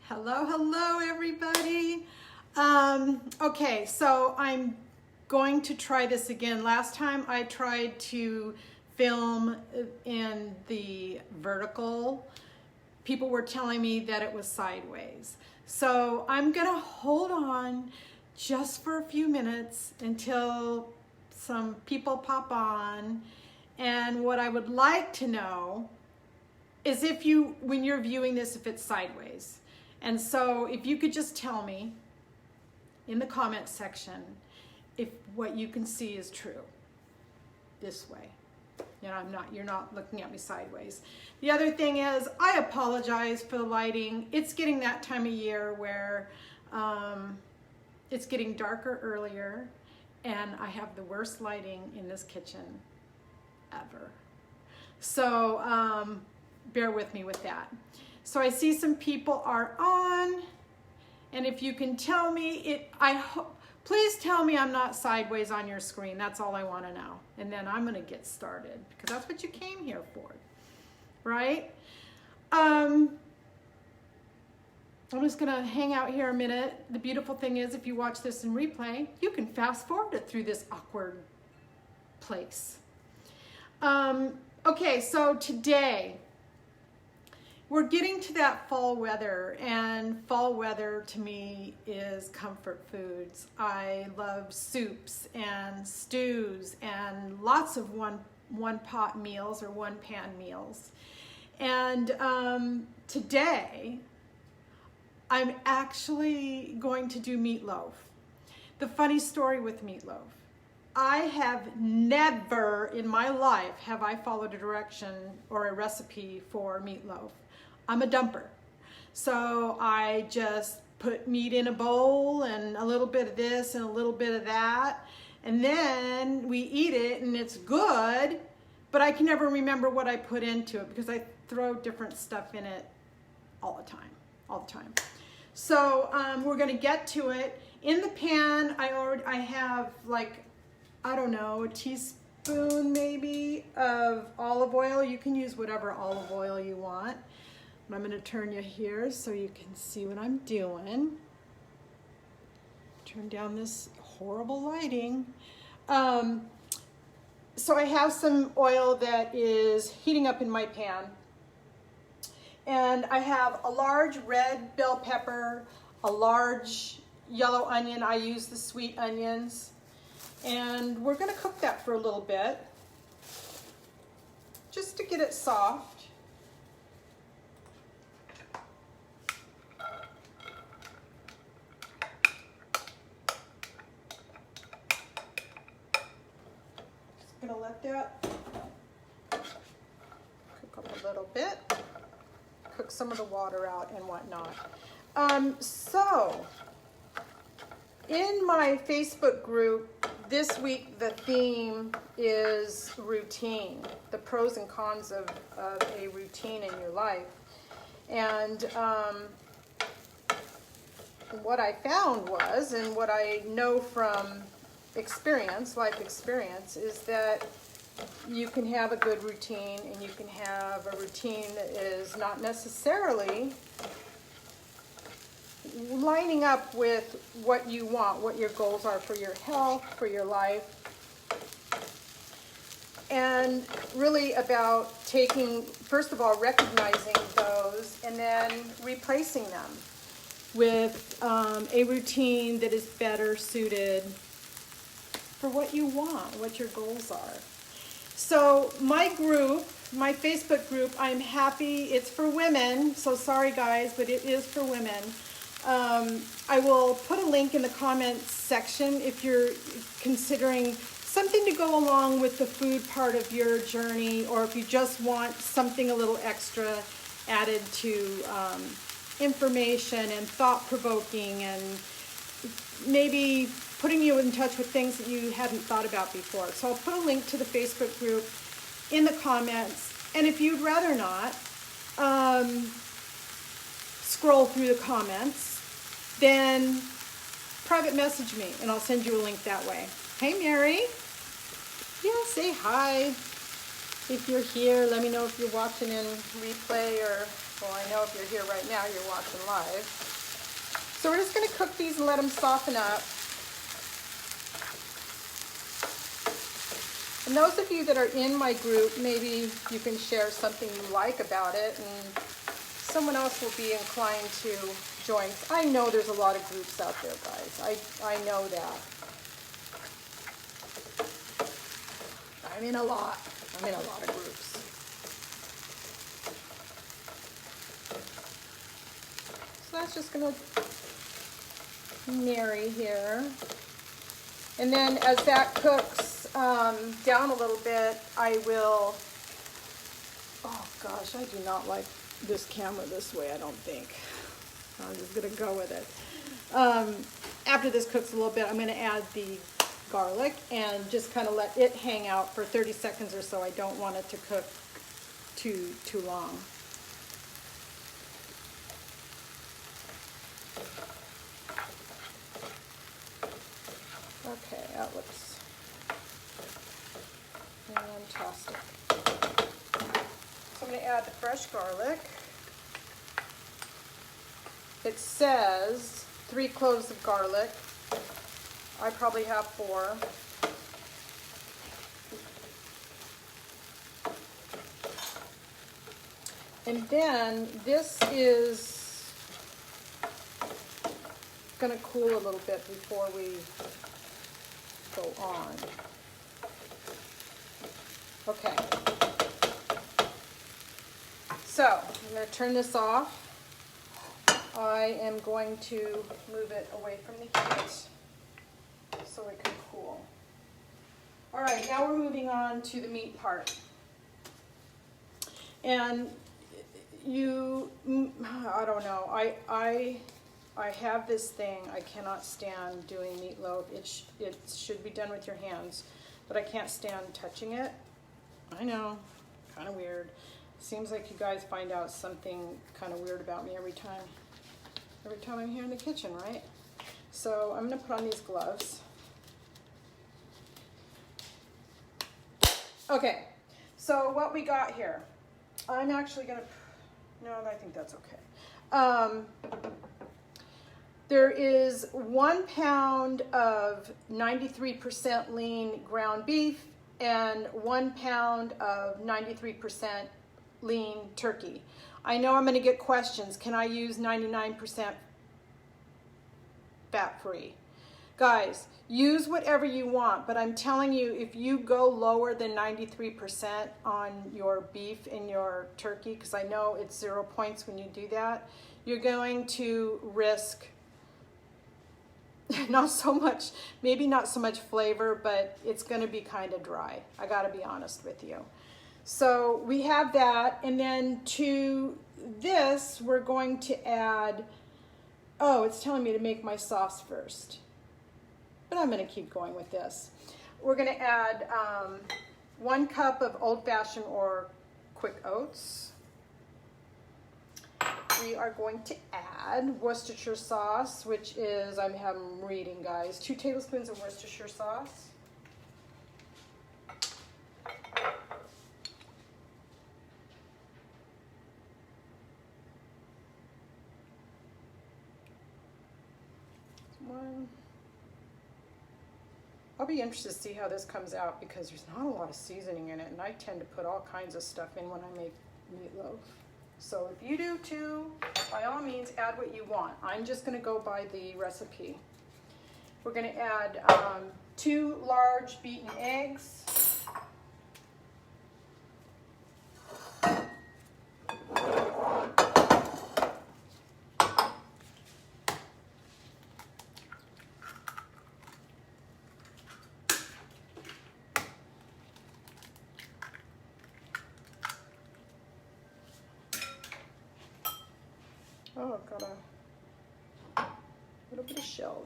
Hello everybody. Okay, so I'm going to try this again. Last time I tried to film in the vertical. People were telling me that it was sideways. So I'm gonna hold on just for a few minutes until some people pop on. And what I would like to know is if you, when you're viewing this, if it's sideways. And so if you could just tell me in the comment section if what you can see is true this way. You know, you're not looking at me sideways. The other thing is, I apologize for the lighting. It's getting that time of year where it's getting darker earlier, and I have the worst lighting in this kitchen ever. So bear with me with that. So I see some people are on, and if you can tell me, please tell me I'm not sideways on your screen. That's all I want to know. And then I'm going to get started, because that's what you came here for, right? I'm just going to hang out here a minute. The beautiful thing is, if you watch this in replay, you can fast forward it through this awkward place. Okay, so today we're getting to that fall weather, and fall weather to me is comfort foods. I love soups and stews and lots of one pot meals or one pan meals. And today I'm actually going to do meatloaf. The funny story with meatloaf, I have never in my life have I followed a direction or a recipe for meatloaf. I'm a dumper. So I just put meat in a bowl and a little bit of this and a little bit of that. And then we eat it and it's good, but I can never remember what I put into it because I throw different stuff in it all the time. So we're gonna get to it. In the pan, I have like, I don't know, a teaspoon maybe of olive oil. You can use whatever olive oil you want. I'm going to turn you here so you can see what I'm doing. Turn down this horrible lighting. So I have some oil that is heating up in my pan. And I have a large red bell pepper, a large yellow onion. I use the sweet onions. And we're going to cook that for a little bit, just to get it soft. Gonna let that cook up a little bit, cook some of the water out and whatnot. So in my Facebook group this week, the theme is routine, the pros and cons of a routine in your life. And what I found was, and what I know from life experience, is that you can have a good routine, and you can have a routine that is not necessarily lining up with what you want, what your goals are for your health, for your life, and really about first of all, recognizing those and then replacing them with a routine that is better suited for what you want, what your goals are. So my Facebook group, I'm happy, it's for women, so sorry guys, but it is for women. I will put a link in the comments section if you're considering something to go along with the food part of your journey, or if you just want something a little extra added to information and thought-provoking, and maybe putting you in touch with things that you hadn't thought about before. So I'll put a link to the Facebook group in the comments. And if you'd rather not scroll through the comments, then private message me and I'll send you a link that way. Hey, Mary. Yeah, say hi. If you're here, let me know if you're watching in replay or, well, I know if you're here right now, you're watching live. So we're just going to cook these and let them soften up. And those of you that are in my group, maybe you can share something you like about it and someone else will be inclined to join. I know there's a lot of groups out there, guys. I know that. I'm in a lot of groups. So that's just gonna marry here. And then as that cooks down a little bit, I will, oh gosh, I do not like this camera this way, I don't think. I'm just gonna go with it. After this cooks a little bit, I'm gonna add the garlic and just kind of let it hang out for 30 seconds or so. I don't want it to cook too long. Okay, that looks fantastic. So I'm going to add the fresh garlic. It says 3 cloves of garlic. I probably have 4. And then this is going to cool a little bit before we go on. Okay. So I'm going to turn this off. I am going to move it away from the heat so it can cool. All right, now we're moving on to the meat part. And I don't know, I have this thing, I cannot stand doing meatloaf. It should be done with your hands, but I can't stand touching it. I know, kind of weird. Seems like you guys find out something kind of weird about me every time I'm here in the kitchen, right? So I'm gonna put on these gloves. Okay, so what we got here, I'm actually gonna, no, I think that's okay. There is 1 pound of 93% lean ground beef and 1 pound of 93% lean turkey. I know I'm gonna get questions. Can I use 99% fat-free? Guys, use whatever you want, but I'm telling you, if you go lower than 93% on your beef and your turkey, because I know it's 0 points when you do that, you're going to risk not so much, maybe not so much flavor, but it's going to be kind of dry. I got to be honest with you. So we have that, and then to this, we're going to add, oh, it's telling me to make my sauce first. But I'm going to keep going with this. We're going to add 1 cup of old-fashioned or quick oats. We are going to add Worcestershire sauce, which is, I'm reading, guys, 2 tablespoons of Worcestershire sauce. I'll be interested to see how this comes out because there's not a lot of seasoning in it, and I tend to put all kinds of stuff in when I make meatloaf. So if you do too, by all means add what you want. I'm just going to go by the recipe. We're going to add 2 large beaten eggs. Oh, I've got a little bit of shell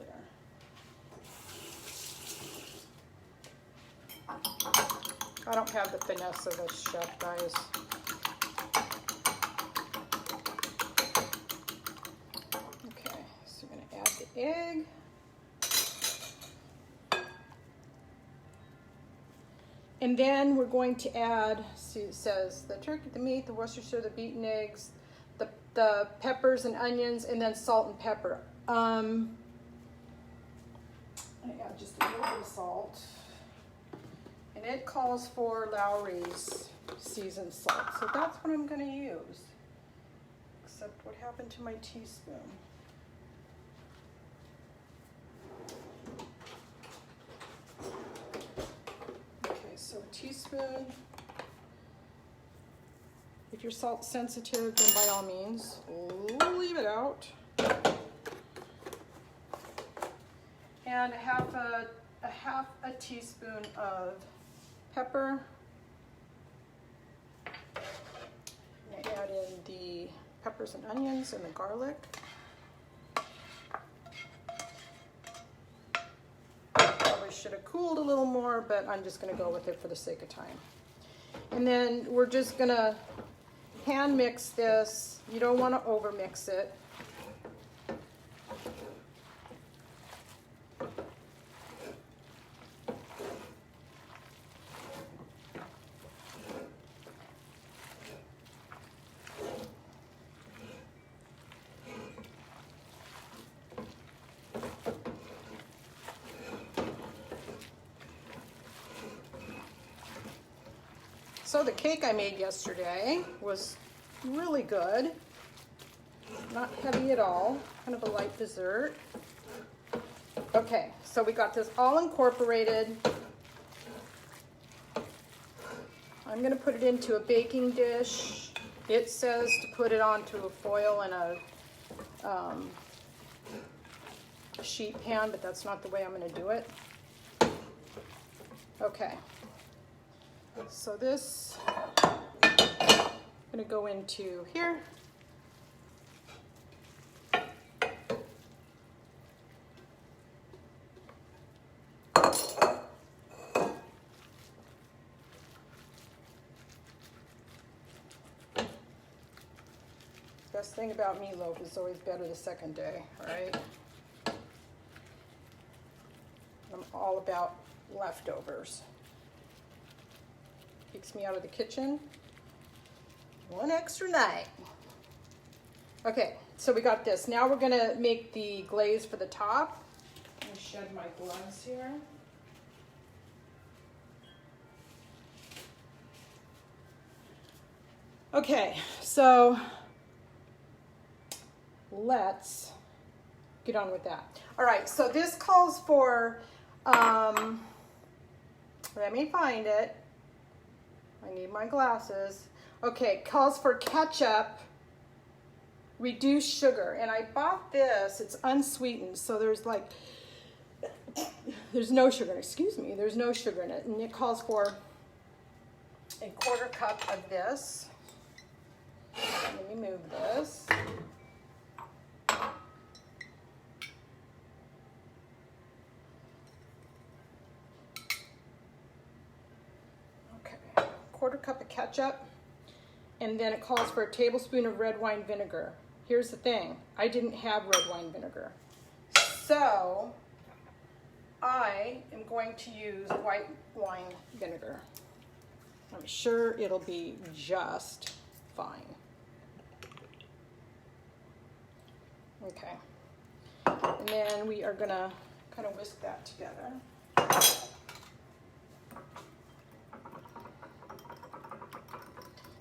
there. I don't have the finesse of a chef, guys. Okay, so we're going to add the egg. And then we're going to add, see, it says the turkey, the meat, the Worcestershire, the beaten eggs, the peppers and onions, and then salt and pepper. I add just a little bit of salt. And it calls for Lowry's seasoned salt. So that's what I'm going to use. Except what happened to my teaspoon? Okay, so a teaspoon. If you're salt sensitive, then by all means, leave it out. And a half a teaspoon of pepper. I'm gonna add in the peppers and onions and the garlic. Probably should have cooled a little more, but I'm just gonna go with it for the sake of time. And then we're just gonna hand mix this. You don't want to over mix it. So the cake I made yesterday was really good. Not heavy at all, kind of a light dessert. Okay, so we got this all incorporated. I'm gonna put it into a baking dish. It says to put it onto a foil and a sheet pan, but that's not the way I'm gonna do it. Okay. So this, I'm going to go into here. Best thing about meatloaf is always better the second day, right? I'm all about leftovers. Keeps me out of the kitchen one extra night. Okay, so we got this. Now we're gonna make the glaze for the top. Let me shed my gloves here. Okay, so let's get on with that. All right, so this calls for, let me find it. I need my glasses. Okay, calls for ketchup, reduced sugar. And I bought this, it's unsweetened, so there's no sugar, excuse me, there's no sugar in it. And it calls for a 1/4 cup of this. Let me move this. Okay, 1/4 cup of ketchup. And then it calls for a tablespoon of red wine vinegar. Here's the thing, I didn't have red wine vinegar. So I am going to use white wine vinegar. I'm sure it'll be just fine. Okay, and then we are gonna kind of whisk that together.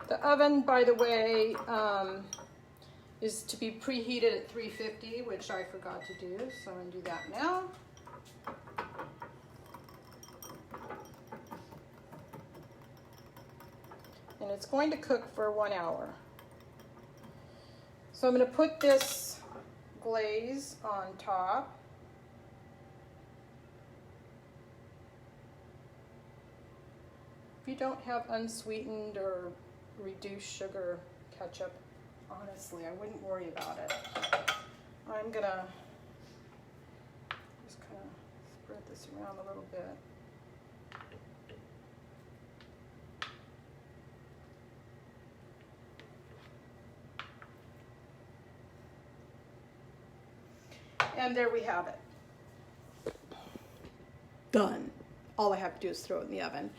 The oven, by the way, is to be preheated at 350, which I forgot to do, so I'm gonna do that now. And it's going to cook for 1 hour. So I'm gonna put this glaze on top. If you don't have unsweetened or reduced sugar ketchup, honestly, I wouldn't worry about it. I'm gonna just kind of spread this around a little bit. And there we have it. Done. All I have to do is throw it in the oven.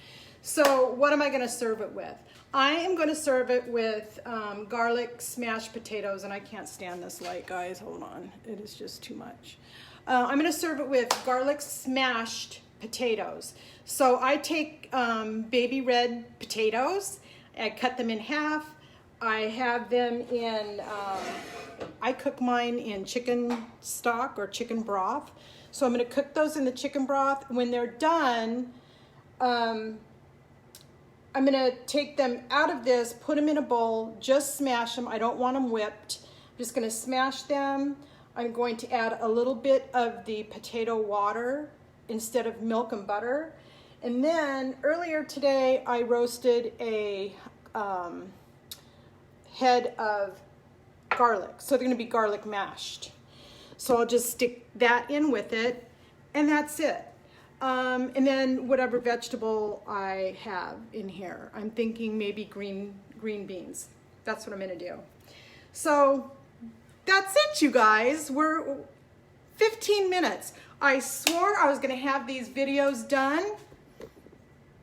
So what am I gonna serve it with? I am gonna serve it with garlic smashed potatoes, and I can't stand this light, guys, hold on. It is just too much. I'm gonna serve it with garlic smashed potatoes. So I take baby red potatoes, I cut them in half. I have them in, I cook mine in chicken stock or chicken broth. So I'm gonna cook those in the chicken broth. When they're done, I'm gonna take them out of this, put them in a bowl, just smash them. I don't want them whipped. I'm just gonna smash them. I'm going to add a little bit of the potato water instead of milk and butter. And then earlier today, I roasted a head of garlic. So they're gonna be garlic mashed. So I'll just stick that in with it, and that's it. And then whatever vegetable I have in here. I'm thinking maybe green beans. That's what I'm gonna do. So that's it, you guys. We're 15 minutes. I swore I was gonna have these videos done.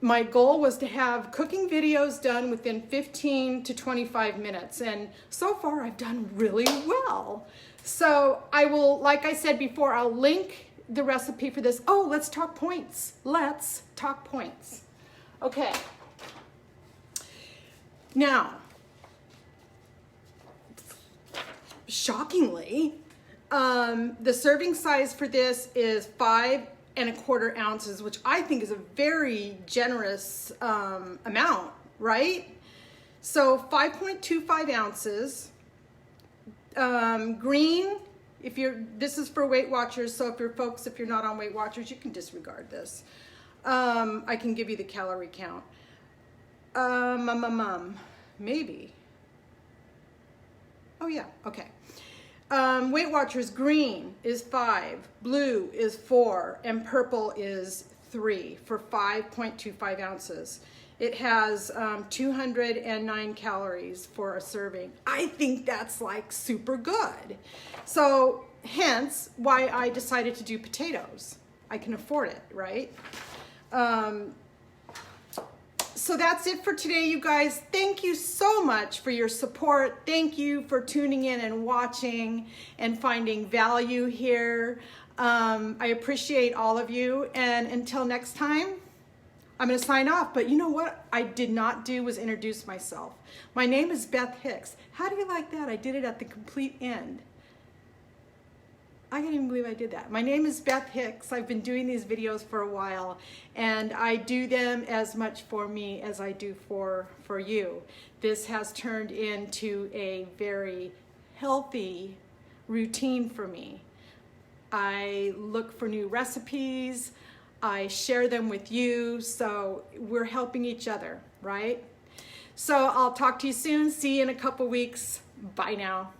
My goal was to have cooking videos done within 15 to 25 minutes. And so far I've done really well. So I will, like I said before, I'll link the recipe for this. Oh, let's talk points. Let's talk points. Okay. Now, shockingly, the serving size for this is 5 1/4 ounces, which I think is a very generous amount, right? So 5.25 ounces. Green, this is for Weight Watchers, so if you're not on Weight Watchers, you can disregard this. I can give you the calorie count. Maybe. Oh yeah, okay. Weight Watchers, green is 5, blue is 4, and purple is 3 for 5.25 ounces. It has 209 calories for a serving. I think that's like super good. So hence why I decided to do potatoes. I can afford it, right? So that's it for today, you guys. Thank you so much for your support. Thank you for tuning in and watching and finding value here. I appreciate all of you. And until next time, I'm gonna sign off. But you know what I did not do was introduce myself. My name is Beth Hicks. How do you like that? I did it at the complete end. I can't even believe I did that. My name is Beth Hicks. I've been doing these videos for a while, and I do them as much for me as I do for you. This has turned into a very healthy routine for me. I look for new recipes, I share them with you, so we're helping each other, right? So I'll talk to you soon. See you in a couple weeks. Bye now.